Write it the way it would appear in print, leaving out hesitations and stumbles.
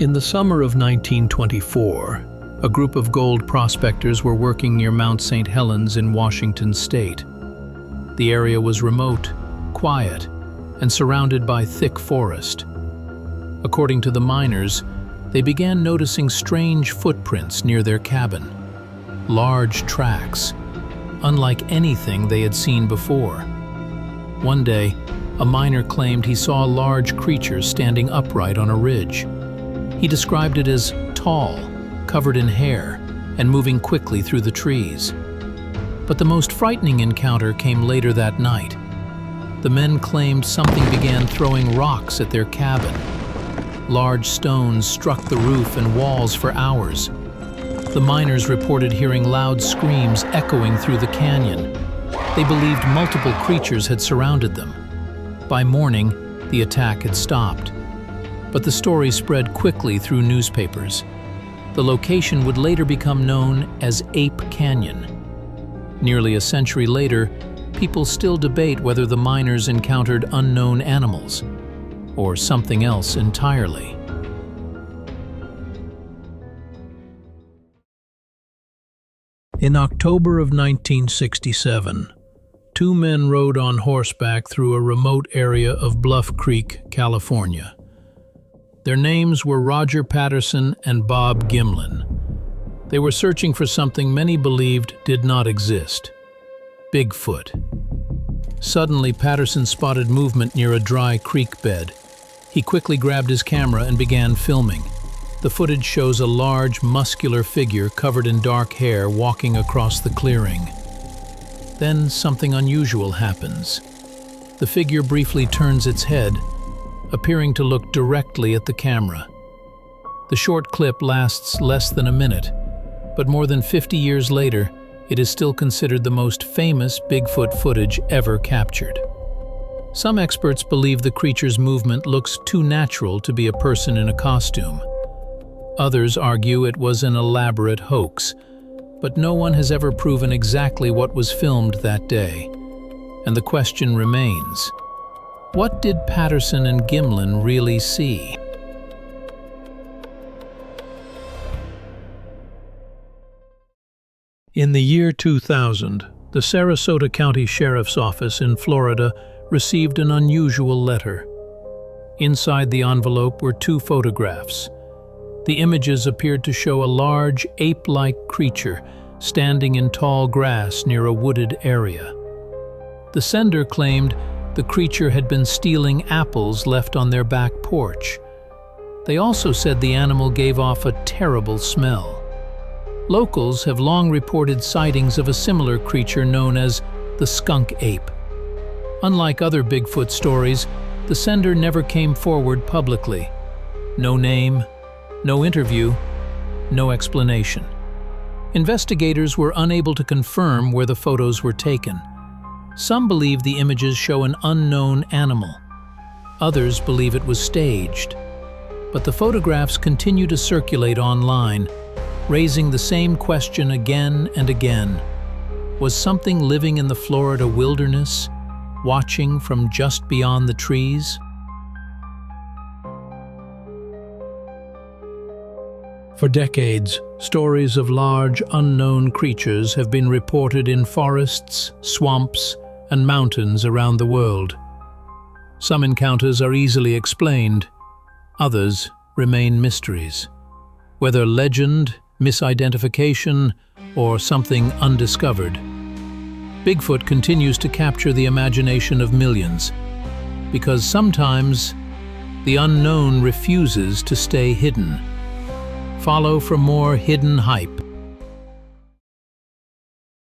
In the summer of 1924, a group of gold prospectors were working near Mount St. Helens in Washington state. The area was remote, quiet, and surrounded by thick forest. According to the miners, they began noticing strange footprints near their cabin. Large tracks, unlike anything they had seen before. One day, a miner claimed he saw a large creature standing upright on a ridge. He described it as tall, covered in hair, and moving quickly through the trees. But the most frightening encounter came later that night. The men claimed something began throwing rocks at their cabin. Large stones struck the roof and walls for hours. The miners reported hearing loud screams echoing through the canyon. They believed multiple creatures had surrounded them. By morning, the attack had stopped. But the story spread quickly through newspapers. The location would later become known as Ape Canyon. Nearly a century later, people still debate whether the miners encountered unknown animals or something else entirely. In October of 1967, two men rode on horseback through a remote area of Bluff Creek, California. Their names were Roger Patterson and Bob Gimlin. They were searching for something many believed did not exist: Bigfoot. Suddenly, Patterson spotted movement near a dry creek bed. He quickly grabbed his camera and began filming. The footage shows a large, muscular figure covered in dark hair walking across the clearing. Then something unusual happens. The figure briefly turns its head, appearing to look directly at the camera. The short clip lasts less than a minute, but more than 50 years later, it is still considered the most famous Bigfoot footage ever captured. Some experts believe the creature's movement looks too natural to be a person in a costume. Others argue it was an elaborate hoax, but no one has ever proven exactly what was filmed that day. And the question remains: what did Patterson and Gimlin really see? In the year 2000, the Sarasota County Sheriff's Office in Florida received an unusual letter. Inside the envelope were two photographs. The images appeared to show a large, ape-like creature standing in tall grass near a wooded area. The sender claimed the creature had been stealing apples left on their back porch. They also said the animal gave off a terrible smell. Locals have long reported sightings of a similar creature known as the Skunk Ape. Unlike other Bigfoot stories, the sender never came forward publicly. No name, no interview, no explanation. Investigators were unable to confirm where the photos were taken. Some believe the images show an unknown animal. Others believe it was staged. But the photographs continue to circulate online, raising the same question again and again. Was something living in the Florida wilderness, watching from just beyond the trees? For decades, stories of large, unknown creatures have been reported in forests, swamps, and mountains around the world. Some encounters are easily explained, others remain mysteries. Whether legend, misidentification, or something undiscovered, Bigfoot continues to capture the imagination of millions, because sometimes the unknown refuses to stay hidden. Follow for more hidden hype